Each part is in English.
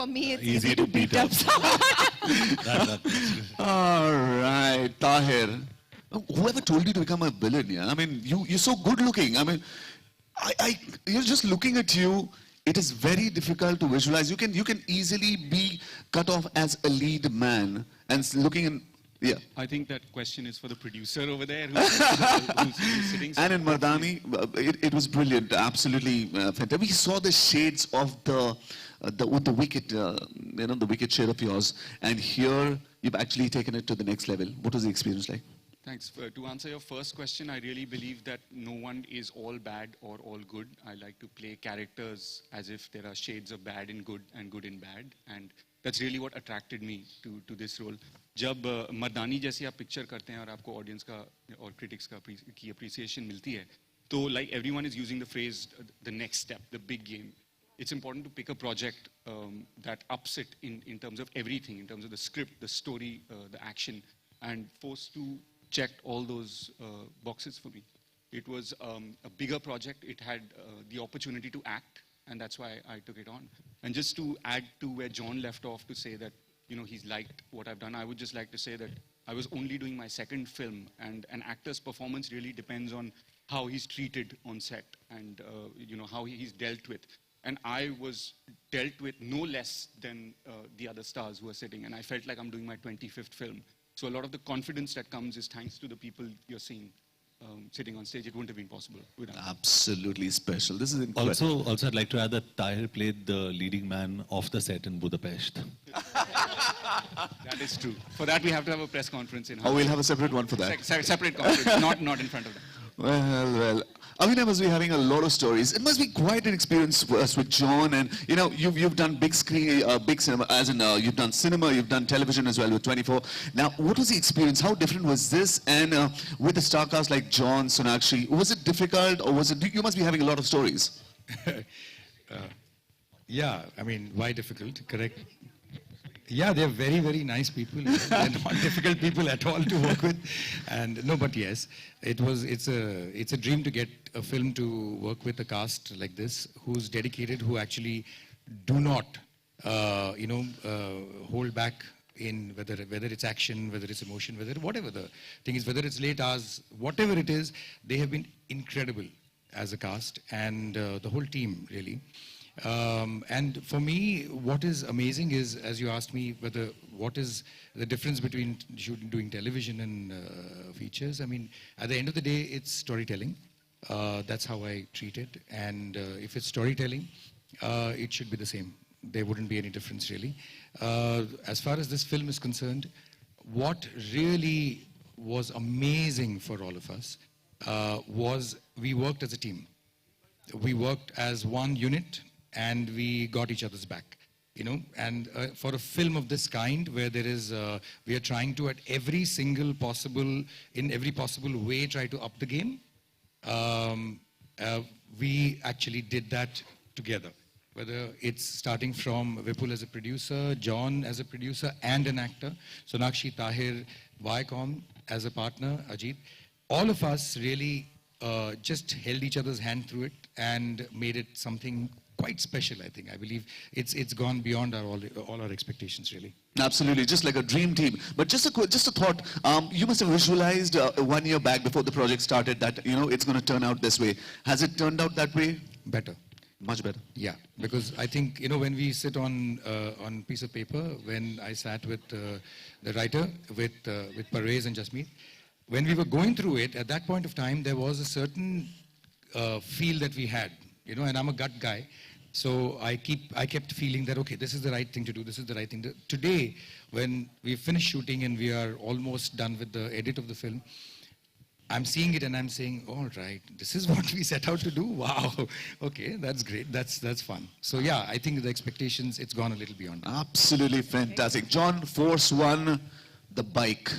For me, it's easy to beat up someone. All right, Tahir. Whoever told you to become a villain, yeah? I mean, you're so good looking. I mean, you're just looking at you. It is very difficult to visualize. You can easily be cut off as a lead man and looking in. Yeah. I think that question is for the producer over there who's sitting. And in Mardani, it was brilliant, absolutely fantastic. We saw the shades of the wicked, the wicked shade of yours, and here you've actually taken it to the next level. What was the experience like? Thanks. To answer your first question, I really believe that no one is all bad or all good. I like to play characters as if there are shades of bad in good and good in bad, and that's really what attracted me to this role. जब मर्दानी जैसी आप picture करते हैं और आपको audience का और critics की अप्रिसिएशन मिलती है, तो like everyone is using the phrase the next step, the big game. It's important to pick a project that ups it in terms of everything, in terms of the script, the story, the action, and forced to check all those boxes for me. It was a bigger project. It had the opportunity to act, and that's why I took it on. And just to add to where John left off to say that, he's liked what I've done, I would just like to say that I was only doing my second film, and an actor's performance really depends on how he's treated on set and, how he's dealt with. And I was dealt with no less than the other stars who are sitting, and I felt like I'm doing my 25th film. So a lot of the confidence that comes is thanks to the people you're seeing sitting on stage. It wouldn't have been possible without. Absolutely special. This is incredible. Also, I'd like to add that Tahir played the leading man off the set in Budapest. That is true. For that, we have to have a press conference in. Oh, we'll have a separate one for that. Separate conference, not in front of them. Well. Avina must be having a lot of stories. It must be quite an experience with John, and you've done big screen, big cinema, as in you've done cinema, you've done television as well with 24. Now, what was the experience? How different was this? And with the star cast like John, Sonakshi, was it difficult, or was it? You must be having a lot of stories. Yeah, I mean, why difficult? Correct. Yeah, they're very, very nice people. They're not difficult people at all to work with. And no, but yes, it's a dream to get a film to work with a cast like this, who's dedicated, who actually do not, hold back in whether it's action, whether it's emotion, whatever the thing is, whether it's late hours, whatever it is, they have been incredible as a cast, and the whole team really. And for me, what is amazing is, as you asked me, what is the difference between doing television and features? I mean, at the end of the day, it's storytelling. That's how I treat it. And if it's storytelling, it should be the same. There wouldn't be any difference, really. As far as this film is concerned, what really was amazing for all of us was we worked as a team. We worked as one unit, and we got each other's back, and for a film of this kind, where there is, we are trying to, in every possible way, try to up the game, we actually did that together. Whether it's starting from Vipul as a producer, John as a producer and an actor, Sonakshi, Tahir, Viacom as a partner, Ajit, all of us really just held each other's hand through it and made it something quite special, I think. I believe it's gone beyond all our expectations, really. Absolutely, just like a dream team. But just a thought, you must have visualized 1 year back before the project started that, it's going to turn out this way. Has it turned out that way? Better. Much better. Yeah, because I think, when we sit on piece of paper, when I sat with the writer, with Parvez and Jasmeet, when we were going through it, at that point of time, there was a certain feel that we had, and I'm a gut guy. So I kept feeling that, okay, this is the right thing to do, this is the right thing to. Today, when we finished shooting and we are almost done with the edit of the film, I'm seeing it and I'm saying, all right, this is what we set out to do. Wow, okay, that's great, that's fun. So yeah, I think the expectations, it's gone a little beyond. Absolutely fantastic. John, Force 1, the bike.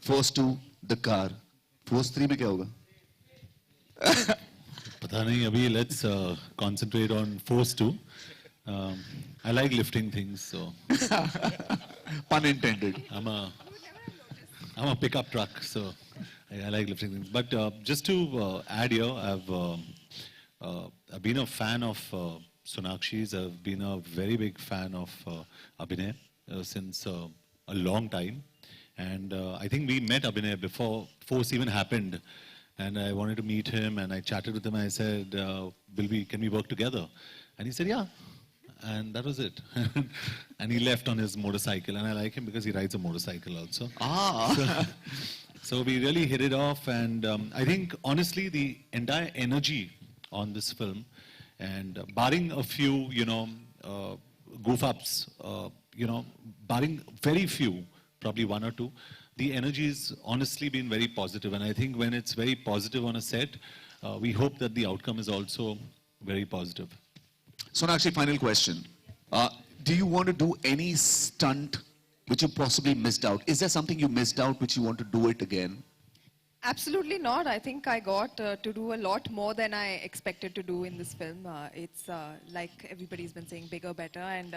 Force 2, the car. Force 3 में क्या होगा? पता नहीं अभी let's concentrate on Force 2. I like lifting things, so. Pun intended. I'm a pickup truck, so I like lifting things. But just to add here, I've been a fan of Sonakshis. I've been a very big fan of Abhinay since a long time. And I think we met Abhinay before Force even happened. And I wanted to meet him, and I chatted with him. I said, can we work together? And he said, yeah. And that was it. And he left on his motorcycle. And I like him because he rides a motorcycle also. So we really hit it off. And I think, honestly, the entire energy on this film, and barring a few, goof-ups, barring very few, probably one or two, the energy has honestly been very positive. And I think when it's very positive on a set, we hope that the outcome is also very positive. Sonakshi, final question. Do you want to do any stunt which you possibly missed out? Is there something you missed out which you want to do it again? Absolutely not. I think I got to do a lot more than I expected to do in this film. It's like everybody's been saying, bigger, better, and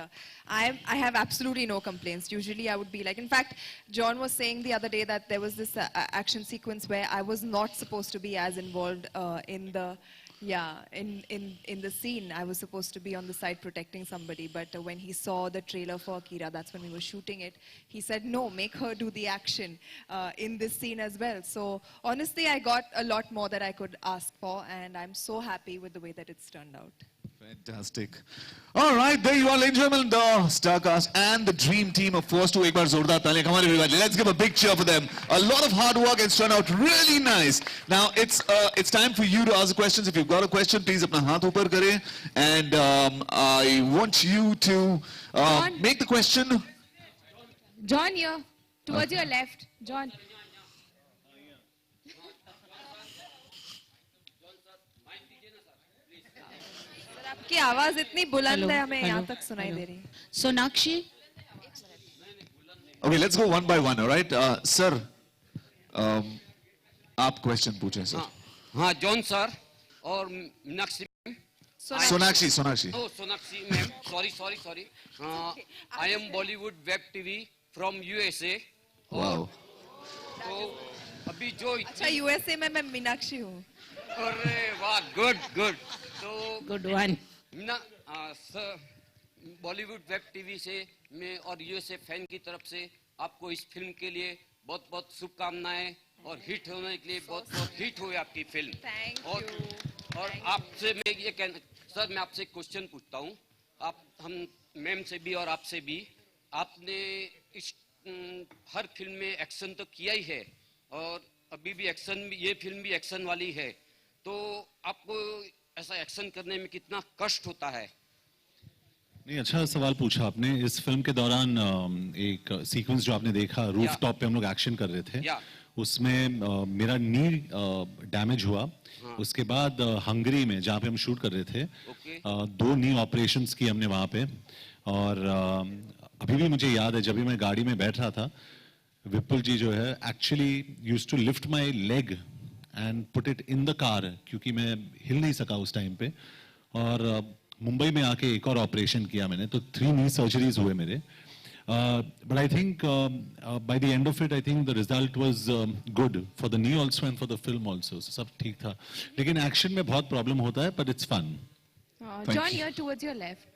I have absolutely no complaints. Usually I would be like, in fact, John was saying the other day that there was this action sequence where I was not supposed to be as involved in the scene. I was supposed to be on the side protecting somebody, but when he saw the trailer for Akira, that's when we were shooting it, he said, no, make her do the action in this scene as well. So honestly, I got a lot more that I could ask for, and I'm so happy with the way that it's turned out. Fantastic. All right, there you are, ladies and gentlemen, the star cast and the dream team of Force 2. Ek baar zordar taaliyan. Come on, everybody. Let's give a big cheer for them. A lot of hard work, and it's turned out really nice. Now, it's time for you to ask the questions. If you've got a question, please apna haath upar kare. And I want you to make the question. John here, towards your left. John. आपकी आवाज इतनी बुलंद है हमें यहाँ तक सुनाई दे रही है. Sonakshi. Okay, let's go one by one, all right? Sir, आप question पूछें, sir. हाँ, जॉन सर और Meenakshi ma'am. Sonakshi. Oh, Sonakshi ma'am. Sorry. I am Bollywood Web TV from USA. Wow. तो अभी जो अच्छा, यूएसए में मैं मीनाक्षी हूँ. अरे वाह, good. तो Good one. Sir, Bollywood web TV से मैं और यूएसए फैन की तरफ से आपको इस फिल्म के लिए बहुत बहुत शुभकामनाएं और हिट होने के लिए बहुत बहुत हिट हुई आपकी फिल्म. Thank और you. और आपसे मैं ये कहना, सर मैं आपसे क्वेश्चन पूछता हूँ. हम मैम से भी और आपसे भी, आपने इस हर फिल्म में एक्शन तो किया ही है और अभी भी एक्शन, ये फिल्म भी एक्शन वाली है, तो आपको ऐसा एक्शन करने में कितना कष्ट होता है? नहीं, अच्छा सवाल पूछा आपने. इस फिल्म के दौरान एक सीक्वेंस जो आपने देखा, रूफ टॉप पे हम लोग एक्शन कर रहे थे, उसमें मेरा नी डैमेज हुआ. उसके बाद हंगरी में जहाँ पे हम शूट कर रहे थे, 2 नी ऑपरेशंस की हमने वहाँ पे. और अभी भी मुझे याद है, जब भी मैं गाड़ी में बैठ रहा था, विपुल जी जो है actually used to lift my leg and put it in the car, क्योंकि मैं हिल नहीं सका उस टाइम पे. और मुंबई में आके एक और ऑपरेशन किया मैंने, तो 3 नी सर्जरीज हुए मेरे. But I think by the end of it, I think the result was good for the knee also and for the film also. सब ठीक था, लेकिन एक्शन में बहुत प्रॉब्लम होता है, but it's fun. John here, towards your left.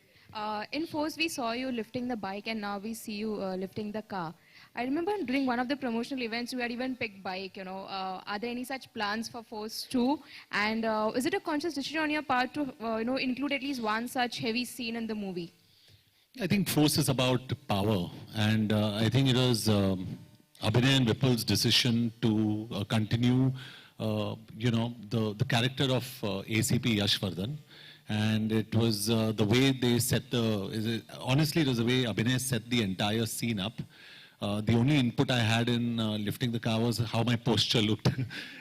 In Force, we saw you lifting the bike, and now we see you lifting the car. I remember during one of the promotional events, you had even picked bike, Are there any such plans for Force 2? And is it a conscious decision on your part to, include at least one such heavy scene in the movie? I think Force is about power. And I think it was Abhinay and Vipul's decision to continue, the character of ACP Yashvardhan. And it was the way they set honestly, it was the way Abhinay set the entire scene up. The only input I had in lifting the car was how my posture looked,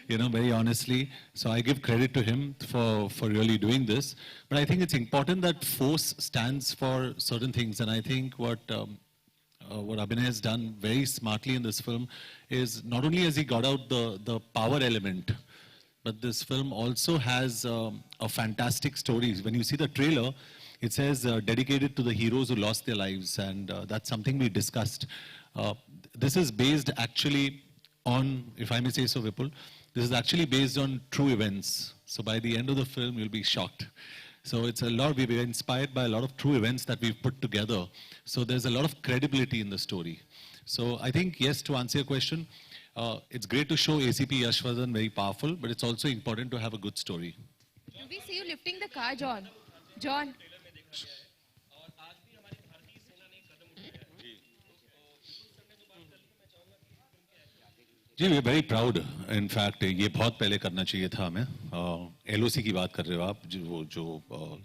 very honestly. So I give credit to him for really doing this. But I think it's important that Force stands for certain things. And I think what Abhinay has done very smartly in this film is not only has he got out the power element, but this film also has a fantastic story. When you see the trailer, it says dedicated to the heroes who lost their lives, and that's something we discussed. This is based actually on, if I may say so, Vipul, this is actually based on true events. So by the end of the film, you'll be shocked. So it's a lot, we were inspired by a lot of true events that we've put together. So there's a lot of credibility in the story. So I think, yes, to answer your question, it's great to show ACP Yashvardhan very powerful, but it's also important to have a good story. Do we see you lifting the car, John? John. जी we very proud in fact ये बहुत पहले करना चाहिए था हमें LOC की बात कर रहे हो आप जो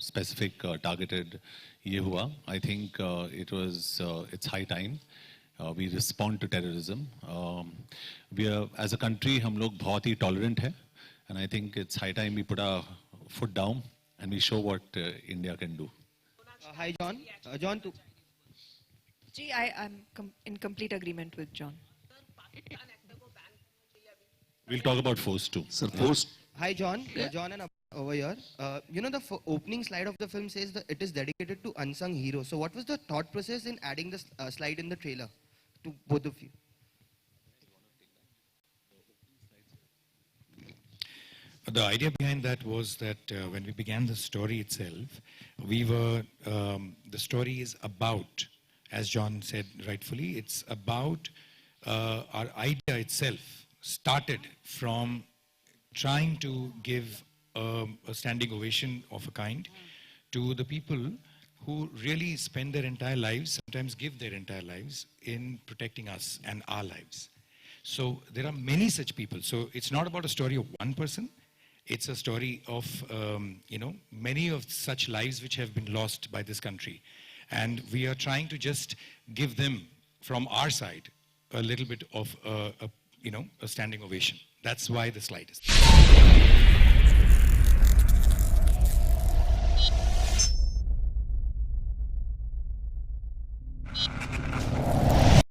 स्पेसिफिक टारगेटेड ये हुआ I think it was it's high time we respond to terrorism we as a country हम लोग बहुत ही टॉलरेंट है and I think it's high time we put a foot down and we show what India can do Hi, John. John, Gee, I'm in complete agreement with John. We'll talk about Force too. Sir, Force. Hi, John. John and over here. You know, the opening slide of the film says that it is dedicated to unsung heroes. So, what was the thought process in adding this slide in the trailer to both of you? The idea behind that was that when we began the story itself, we were, the story is about, as John said rightfully, it's about our idea itself started from trying to give a standing ovation of a kind to the people who really spend their entire lives, sometimes give their entire lives in protecting us and our lives. So there are many such people. So it's not about a story of one person. It's a story of, many of such lives which have been lost by this country. And we are trying to just give them, from our side, a little bit of a standing ovation. That's why the slide is.